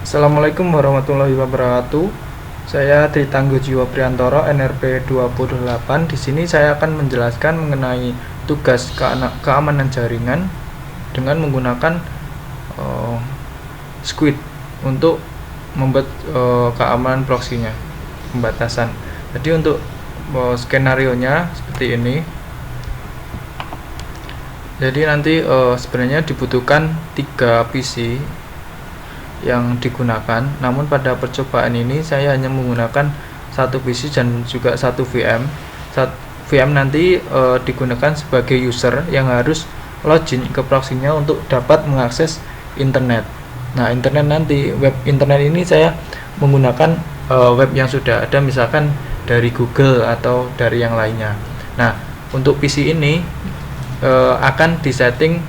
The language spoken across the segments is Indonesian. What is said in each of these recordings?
Assalamualaikum warahmatullahi wabarakatuh. Saya Tritanggo Jiwa Priantoro, NRP 28. Di sini saya akan menjelaskan mengenai tugas keamanan jaringan dengan menggunakan Squid untuk membuat keamanan proxy-nya, pembatasan. Jadi untuk skenario-nya seperti ini. Jadi nanti sebenarnya dibutuhkan 3 PC yang digunakan, namun pada percobaan ini saya hanya menggunakan 1 PC dan juga 1 VM. VM nanti digunakan sebagai user yang harus login ke proxy-nya untuk dapat mengakses internet. Nah, internet nanti, web internet ini saya menggunakan web yang sudah ada, misalkan dari Google atau dari yang lainnya. Nah, untuk PC ini akan disetting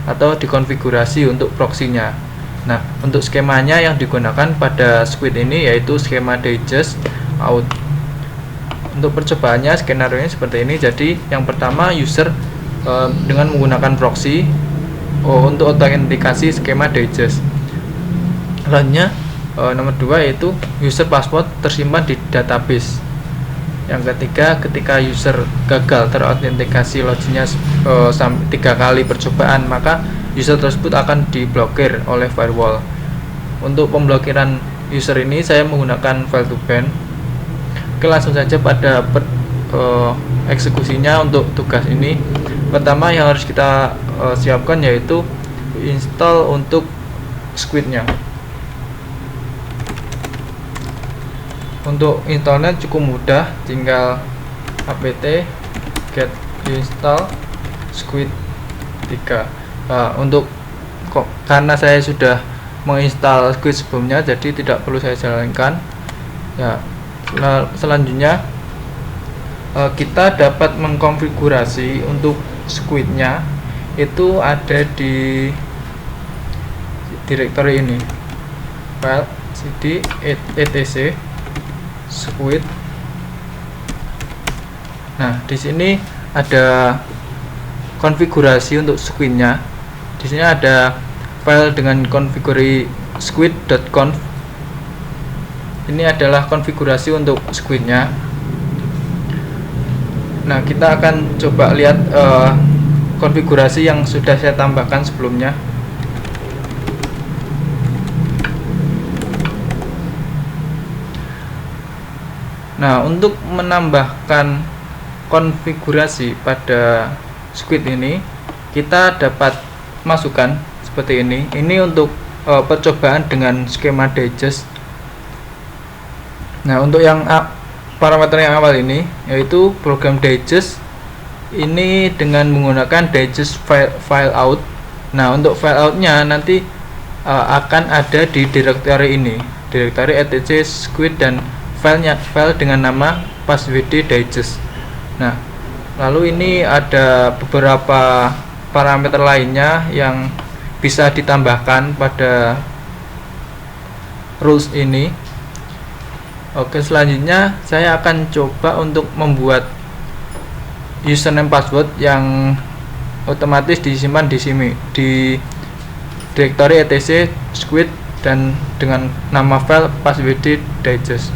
atau dikonfigurasi untuk proxy-nya. Nah, untuk skemanya yang digunakan pada Squid ini yaitu skema digest out. Untuk percobaannya skenario-nya seperti ini. Jadi yang pertama user dengan menggunakan proxy untuk autentikasi skema digest. Lainnya nomor 2 yaitu user password tersimpan di database. Yang ketiga, ketika user gagal terautentikasi loginnya 3 kali percobaan, maka user tersebut akan diblokir oleh firewall. Untuk pemblokiran user ini saya menggunakan file to ban. Oke, langsung saja pada eksekusinya. Untuk tugas ini pertama yang harus kita siapkan yaitu install untuk Squid-nya. Untuk installnya cukup mudah, tinggal apt get install Squid 3. Karena saya sudah menginstal Squid sebelumnya, jadi tidak perlu saya jalankan. Ya, selanjutnya kita dapat mengkonfigurasi untuk Squid-nya itu ada di directory ini, file cd etc Squid. Nah, di sini ada konfigurasi untuk Squid-nya. Di sini ada file dengan konfigurasi squid.conf. Ini adalah konfigurasi untuk Squid-nya. Nah, kita akan coba lihat konfigurasi yang sudah saya tambahkan sebelumnya. Nah, untuk menambahkan konfigurasi pada Squid ini, kita dapat masukkan seperti ini. Ini untuk percobaan dengan skema digest. Nah, untuk yang parameter yang awal ini yaitu program digest ini dengan menggunakan digest file out. Nah, untuk file outnya nanti akan ada di directory ini, directory etc squid, dan file dengan nama passwd digest. Nah, lalu ini ada beberapa parameter lainnya yang bisa ditambahkan pada rules ini. Oke, selanjutnya saya akan coba untuk membuat username password yang otomatis disimpan di sini di directory etc squid dan dengan nama file passwd digest.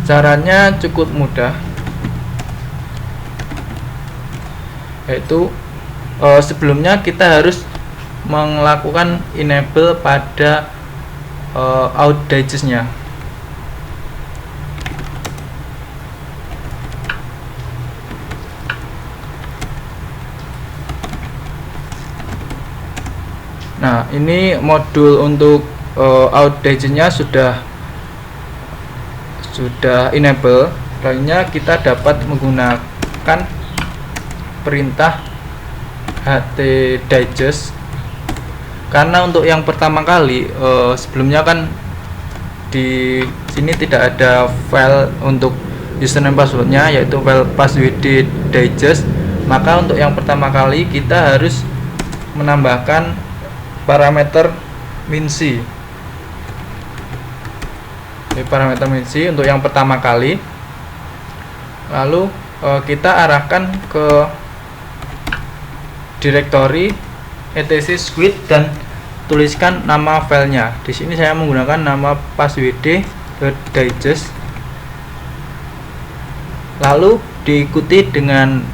Caranya cukup mudah, yaitu sebelumnya kita harus melakukan enable pada out digest-nya. Nah, ini modul untuk out digest-nya sudah enable. Lainnya kita dapat menggunakan perintah htdigest. Karena untuk yang pertama kali sebelumnya kan di sini tidak ada file untuk username passwordnya yaitu file passwd digest, maka untuk yang pertama kali kita harus menambahkan parameter minc. Ini parameter minc untuk yang pertama kali. Lalu kita arahkan ke directory etc squid dan tuliskan nama filenya. Di sini saya menggunakan nama passwd.digest, lalu diikuti dengan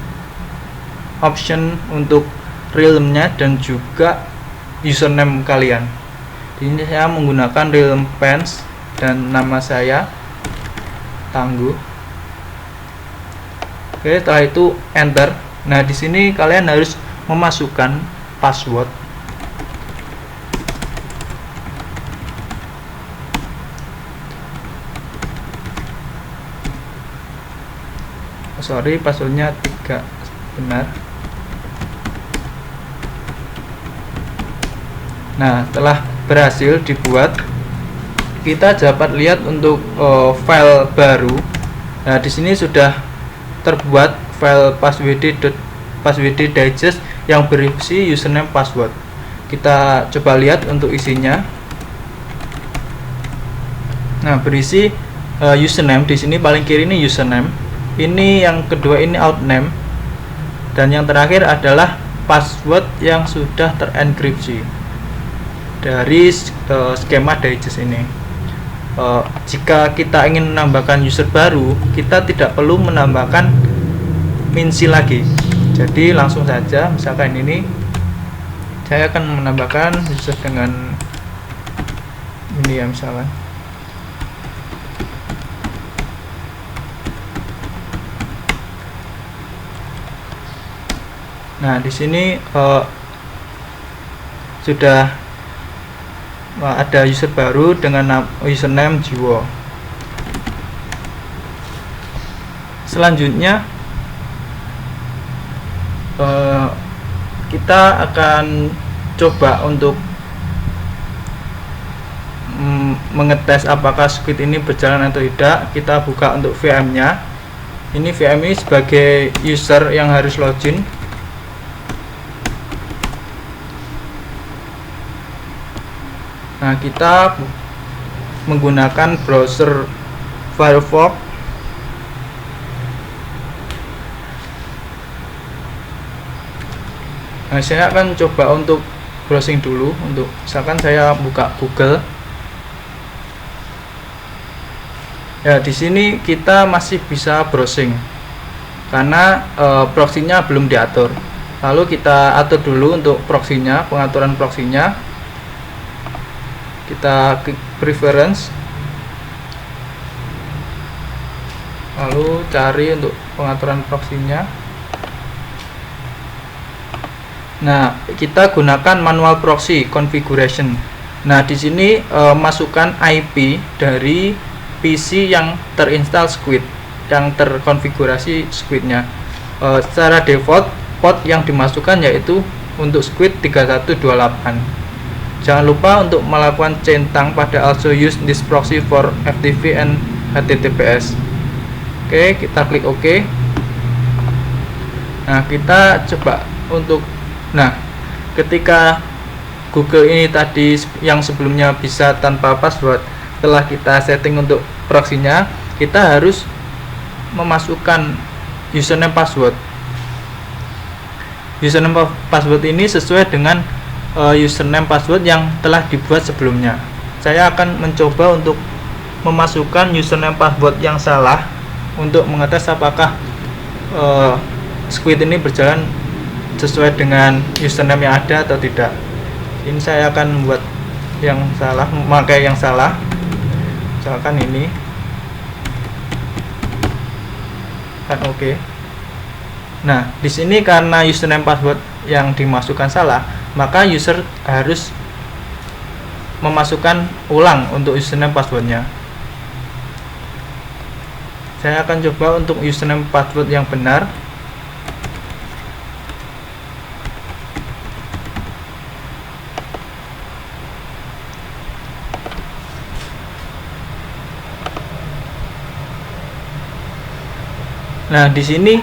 option untuk realm-nya dan juga username kalian. Di sini saya menggunakan realm fans dan nama saya Tangguh. Oke, setelah itu enter. Nah, di sini kalian harus memasukkan password. Sorry, passwordnya tidak benar. Nah, setelah berhasil dibuat, kita dapat lihat untuk file baru. Nah, di sini sudah terbuat file passwd.digest yang berisi username password. Kita coba lihat untuk isinya. Nah, berisi username. Di sini paling kiri ini username. Ini yang kedua ini outname. Dan yang terakhir adalah password yang sudah terenkripsi dari skema digest ini. Jika kita ingin menambahkan user baru, kita tidak perlu menambahkan minsi lagi. Jadi langsung saja, misalkan ini saya akan menambahkan user dengan ini ya, misalkan. Nah, di sini sudah ada user baru dengan username Jiwo. Selanjutnya kita akan coba untuk mengetes apakah squid ini berjalan atau tidak. Kita buka untuk VM-nya. Ini VM ini sebagai user yang harus login. Nah, kita menggunakan browser Firefox. Nah, saya akan coba untuk browsing dulu. Untuk misalkan saya buka Google. Ya, di sini kita masih bisa browsing karena proxy-nya belum diatur. Lalu kita atur dulu untuk proxy-nya, pengaturan proxy-nya. Kita klik preference, lalu cari untuk pengaturan proxy-nya. Nah, kita gunakan manual proxy configuration. Nah, di sini masukkan IP dari PC yang terinstall Squid, yang terkonfigurasi Squid-nya. Secara default port yang dimasukkan yaitu untuk Squid 3128. Jangan lupa untuk melakukan centang pada also use this proxy for FTP and HTTPS. Oke, kita klik OK. Nah, kita coba untuk ketika Google ini tadi yang sebelumnya bisa tanpa password, setelah kita setting untuk proxy-nya, kita harus memasukkan username password. Username password ini sesuai dengan username password yang telah dibuat sebelumnya. Saya akan mencoba untuk memasukkan username password yang salah untuk mengetes apakah Squid ini berjalan sesuai dengan username yang ada atau tidak. Ini saya akan membuat yang salah, memakai yang salah. Misalkan ini kan oke. Nah, di sini karena username password yang dimasukkan salah, maka user harus memasukkan ulang untuk username passwordnya. Saya akan coba untuk username password yang benar. Nah, di sini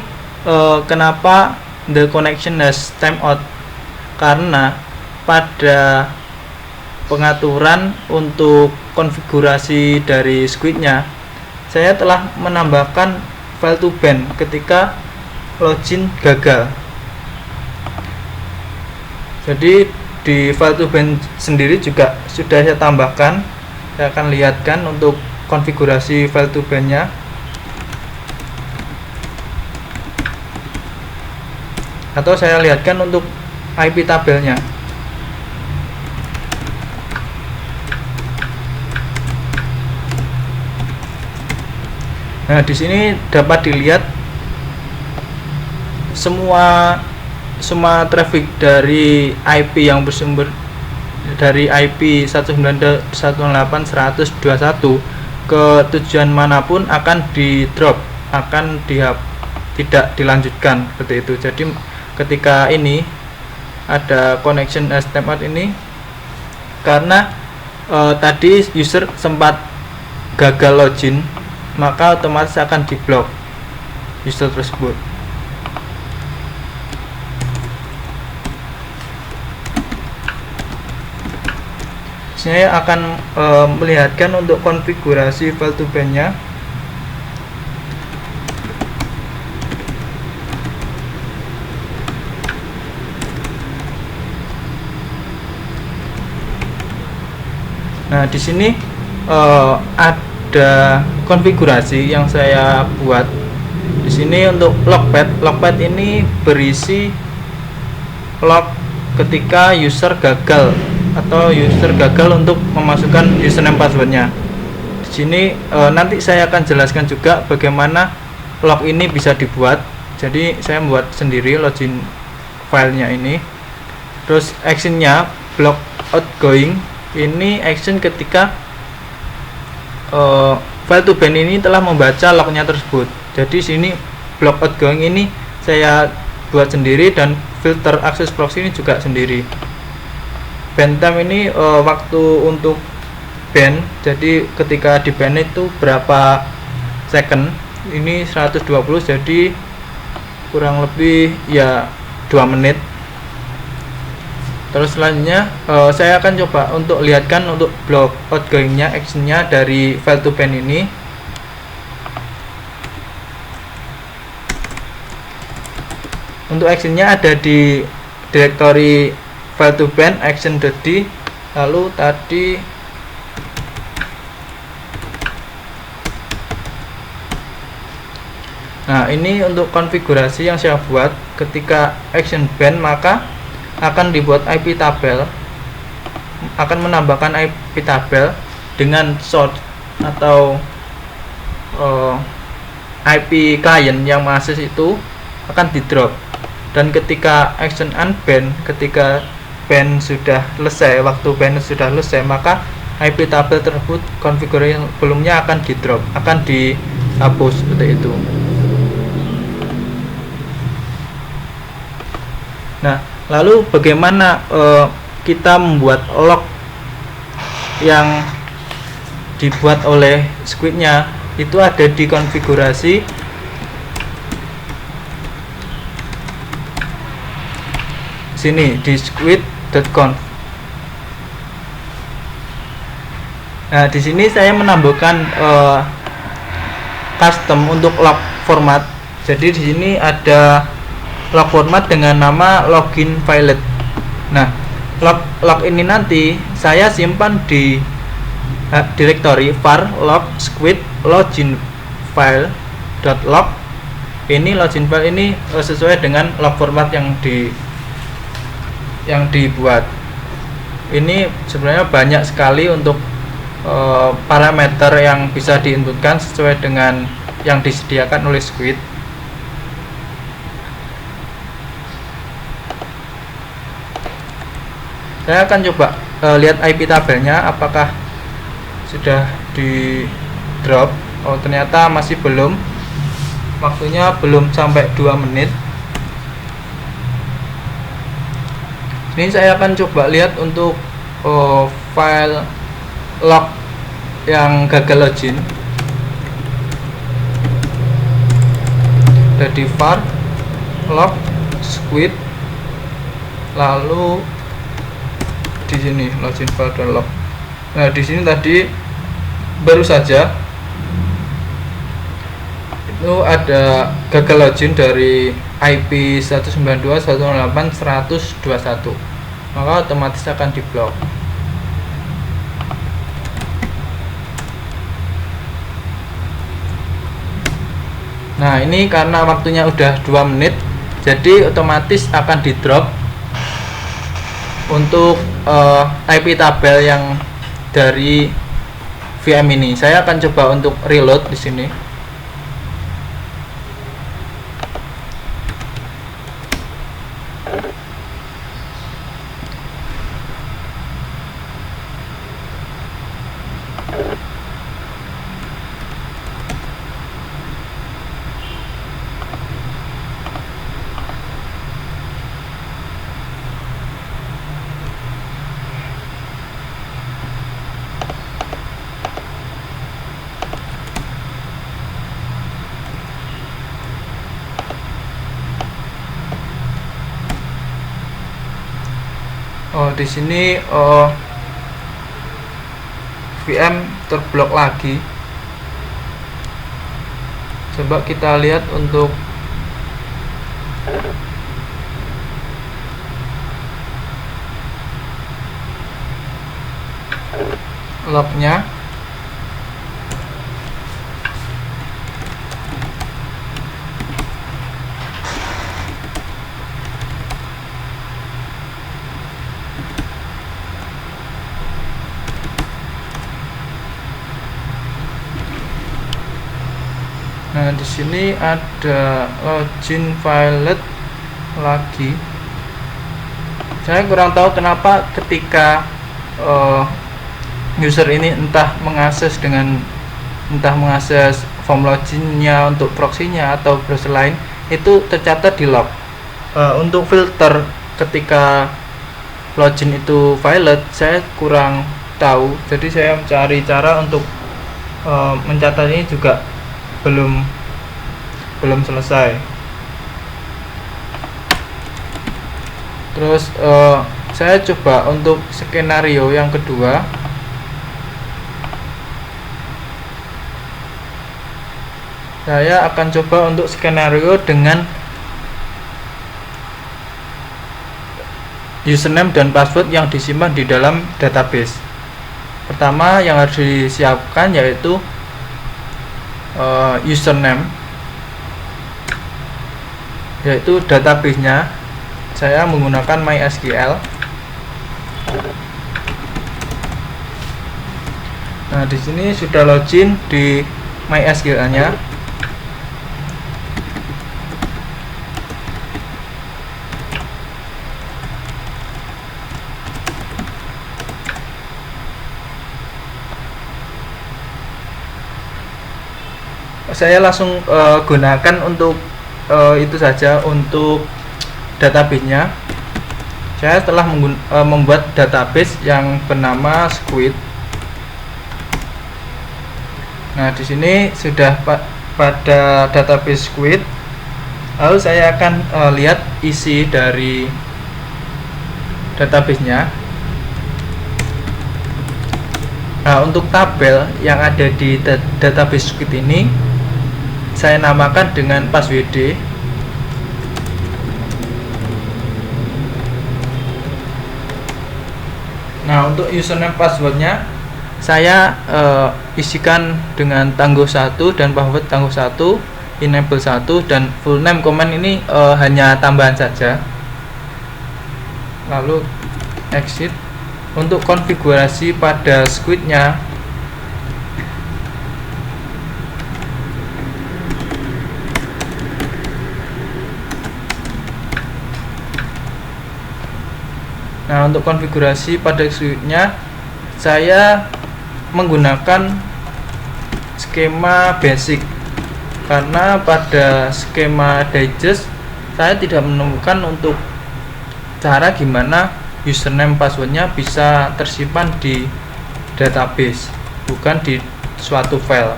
kenapa the connection has timed out? Karena pada pengaturan untuk konfigurasi dari Squid-nya, saya telah menambahkan file to ban ketika login gagal. Jadi di file to ban sendiri juga sudah saya tambahkan. Saya akan lihatkan untuk konfigurasi file to ban nya. Atau saya lihatkan untuk IP tabelnya. Nah, di sini dapat dilihat semua traffic dari IP yang bersumber dari IP 192.168.100.21 ke tujuan manapun akan di drop, tidak dilanjutkan seperti itu. Jadi ketika ini ada connection as timeout ini karena tadi user sempat gagal login, maka otomatis akan diblok user tersebut. Saya akan melihatkan untuk konfigurasi file to ban nya. Nah, di sini ada konfigurasi yang saya buat. Di sini untuk logpad ini berisi log ketika user gagal atau user gagal untuk memasukkan username passwordnya. Di sini nanti saya akan jelaskan juga bagaimana log ini bisa dibuat. Jadi saya membuat sendiri login filenya ini. Terus actionnya block outgoing, ini action ketika file to ban ini telah membaca lognya tersebut. Jadi sini block outgoing ini saya buat sendiri dan filter access proxy ini juga sendiri. Ban time ini waktu untuk ban, jadi ketika di ban itu berapa second, ini 120, jadi kurang lebih ya 2 menit. Terus selanjutnya saya akan coba untuk lihatkan untuk block outgoingnya, actionnya dari file to ban ini. Untuk actionnya ada di directory file to ban action.d, lalu tadi nah ini untuk konfigurasi yang saya buat. Ketika action ban maka akan dibuat IP tabel, akan menambahkan IP tabel dengan source atau IP client yang mengakses itu akan di drop. Dan ketika action unban, ketika ban sudah selesai, waktu ban sudah selesai, maka IP tabel tersebut konfigurasi yang sebelumnya akan di drop, akan dihapus seperti itu. Nah, lalu bagaimana kita membuat log yang dibuat oleh squidnya? Itu ada di konfigurasi sini di squid.conf. Nah, di sini saya menambahkan custom untuk log format. Jadi di sini ada log format dengan nama login file. Nah, log ini nanti saya simpan di directory var log squid login file.log. Ini login file ini sesuai dengan log format yang dibuat. Ini sebenarnya banyak sekali untuk parameter yang bisa diinputkan sesuai dengan yang disediakan oleh Squid. Saya akan coba lihat IP tabelnya apakah sudah di drop. Oh, ternyata masih belum, waktunya belum sampai 2 menit. Ini saya akan coba lihat untuk file log yang gagal login. Dari var log squid, lalu di sini login file dan log. Nah, di sini tadi baru saja itu ada gagal login dari IP 192.168.100.21. maka otomatis akan diblok. Nah, ini karena waktunya udah 2 menit, jadi otomatis akan di drop untuk IP tabel yang dari VM ini. Saya akan coba untuk reload di sini. Di sini VM terblok lagi. Coba kita lihat untuk lognya. Nah, di sini ada login file lagi. Saya kurang tahu kenapa ketika user ini entah mengakses form loginnya untuk proxy-nya atau browser lain, itu tercatat di log. Untuk filter ketika login itu valid, saya kurang tahu. Jadi saya mencari cara untuk mencatat ini juga belum selesai. Terus saya coba untuk skenario yang kedua. Saya akan coba untuk skenario dengan username dan password yang disimpan di dalam database. Pertama yang harus disiapkan yaitu username, yaitu database-nya. Saya menggunakan MySQL. Nah, di sini sudah login di MySQL-nya. Saya langsung gunakan untuk itu saja untuk database-nya. Saya telah membuat database yang bernama Squid. Nah, di sini sudah pada database Squid. Lalu saya akan lihat isi dari database-nya. Nah, untuk tabel yang ada di database Squid ini saya namakan dengan passwd. Nah, untuk username passwordnya saya isikan dengan tangguh 1 dan password tangguh 1, enable 1, dan full name command ini hanya tambahan saja. Lalu exit. Untuk konfigurasi pada Squid-nya, Squid-nya saya menggunakan skema basic, karena pada skema digest saya tidak menemukan untuk cara gimana username passwordnya bisa tersimpan di database, bukan di suatu file.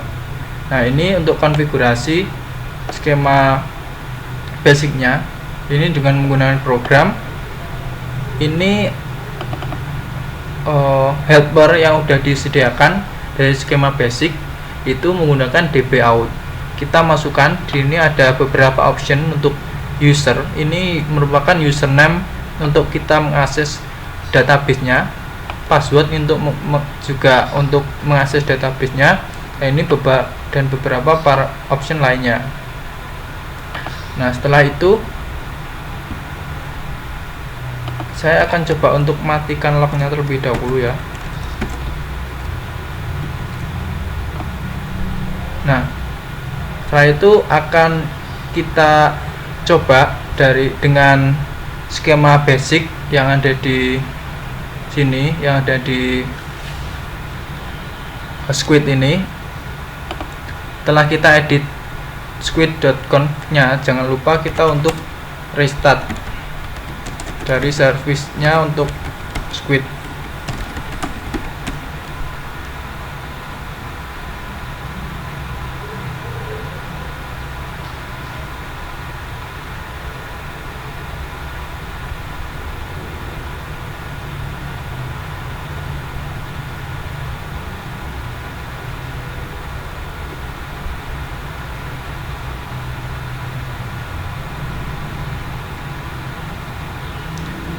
Nah, ini untuk konfigurasi skema basicnya ini dengan menggunakan program ini. Helper yang sudah disediakan dari skema basic itu menggunakan dbout. Kita masukkan di ini ada beberapa option untuk user. Ini merupakan username untuk kita mengakses database-nya, password untuk juga untuk mengakses database-nya. Nah, ini beberapa option lainnya. Nah, setelah itu saya akan coba untuk matikan lognya terlebih dahulu ya. Nah, setelah itu akan kita coba dengan skema basic yang ada di sini, yang ada di Squid ini. Setelah kita edit squid.conf-nya, jangan lupa kita untuk restart dari service-nya untuk Squid.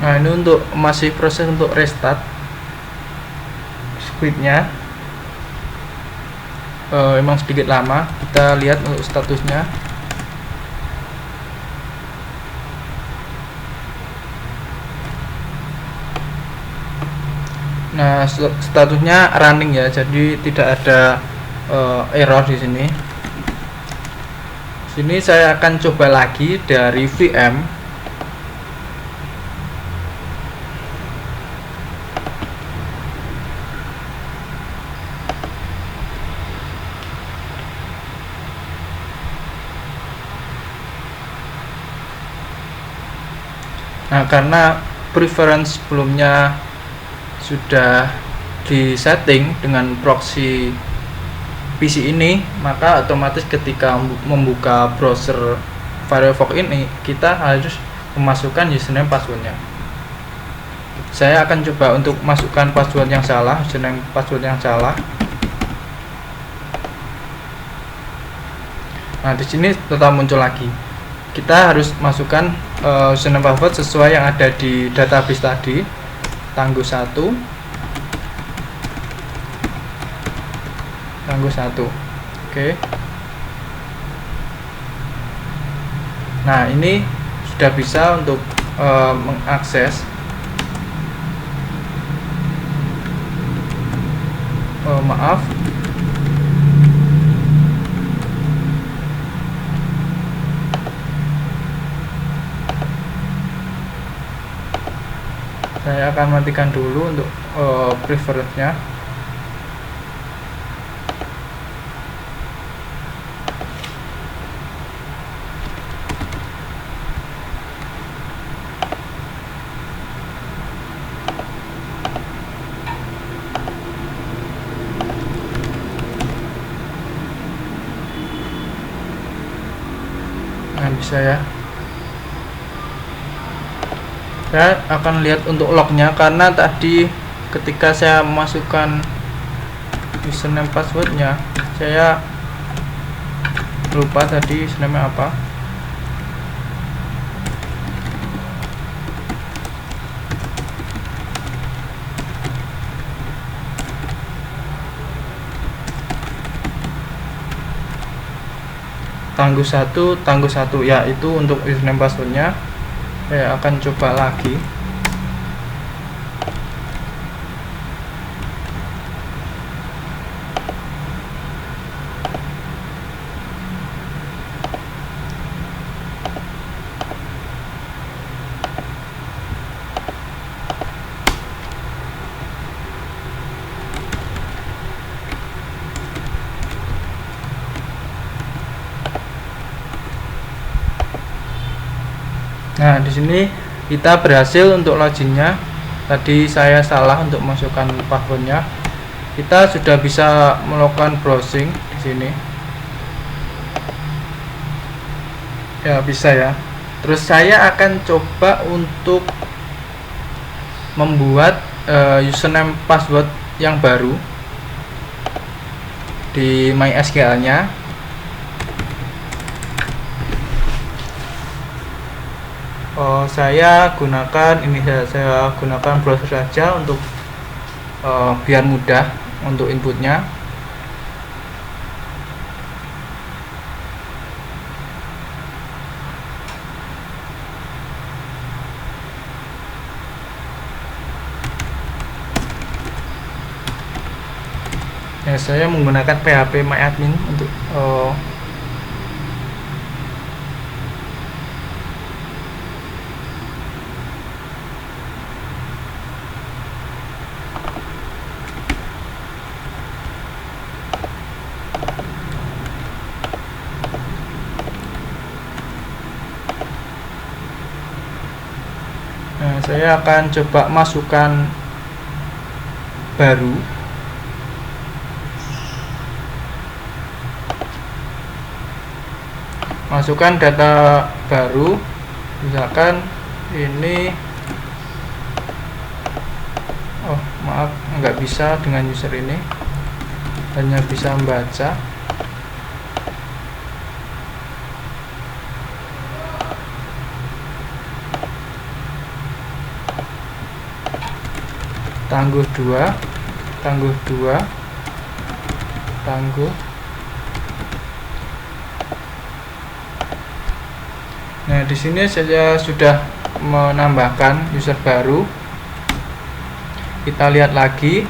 Nah, ini untuk masih proses untuk restart Squid-nya. Emang sedikit lama. Kita lihat untuk statusnya. Nah, statusnya running ya, jadi tidak ada error di sini. Sini saya akan coba lagi dari VM. Nah, karena preference sebelumnya sudah disetting dengan proxy PC ini, maka otomatis ketika membuka browser Firefox ini, kita harus memasukkan username passwordnya. Saya akan coba untuk masukkan password yang salah, username password yang salah. Nah, di sini tetap muncul lagi. Kita harus masukkan username password sesuai yang ada di database tadi, tangguh 1. Oke. Nah, ini sudah bisa untuk mengakses maaf. Saya akan matikan dulu untuk preference-nya. Nah, bisa ya. Saya akan lihat untuk lognya, karena tadi ketika saya memasukkan username passwordnya, saya lupa tadi username apa. Tangguh satu ya, itu untuk username passwordnya. Saya akan coba lagi. Nah, di sini kita berhasil untuk loginnya. Tadi saya salah untuk masukkan passwordnya. Kita sudah bisa melakukan browsing di sini. Ya, bisa ya. Terus saya akan coba untuk membuat username password yang baru di MySQL-nya. Saya gunakan ini, saya gunakan browser saja untuk biar mudah untuk inputnya. Ya, saya menggunakan PHP MyAdmin untuk nah, saya akan coba masukkan baru. Masukkan data baru, misalkan ini, maaf, nggak bisa dengan user ini, hanya bisa membaca. Tangguh 2, tangguh 2, tangguh. Nah, di sini saya sudah menambahkan user baru. Kita lihat lagi.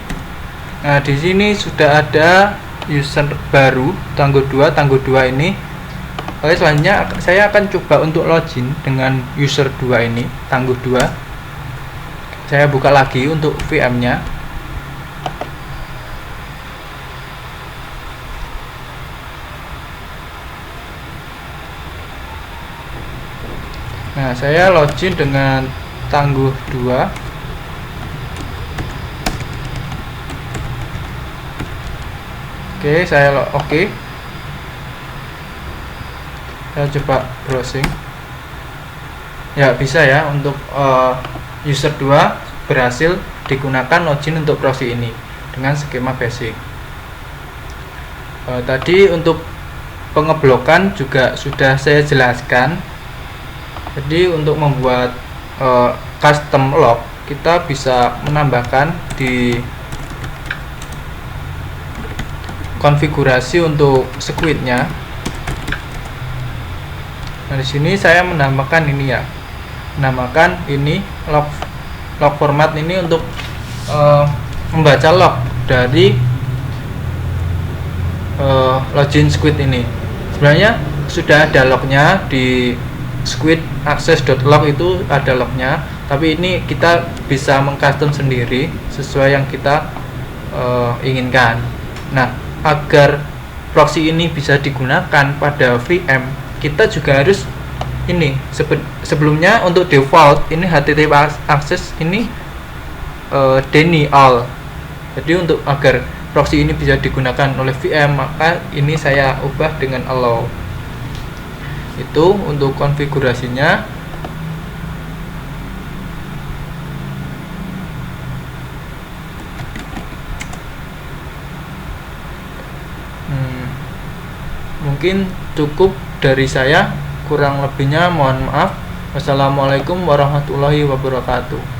Nah, di sini sudah ada user baru tangguh 2, tangguh 2 ini. Oke, selanjutnya saya akan coba untuk login dengan user 2 ini, tangguh 2. Saya buka lagi untuk VM-nya. Nah, saya login dengan tangguh 2. Oke, saya saya coba browsing. Ya, bisa ya untuk user 2 berhasil digunakan login untuk proxy ini dengan skema basic. Tadi untuk pengeblokan juga sudah saya jelaskan. Jadi untuk membuat custom log, kita bisa menambahkan di konfigurasi untuk squid-nya. Nah, di sini saya menambahkan ini ya, menambahkan ini log format ini untuk membaca log dari login squid ini. Sebenarnya sudah ada lognya di squid access.log, itu ada lognya, tapi ini kita bisa mengcustom sendiri sesuai yang kita inginkan. Nah, agar proxy ini bisa digunakan pada VM, kita juga harus ini sebelumnya untuk default ini HTTP access ini deny all. Jadi untuk agar proxy ini bisa digunakan oleh VM, maka ini saya ubah dengan allow. Itu untuk konfigurasinya. Mungkin cukup dari saya, kurang lebihnya mohon maaf. Wassalamualaikum warahmatullahi wabarakatuh.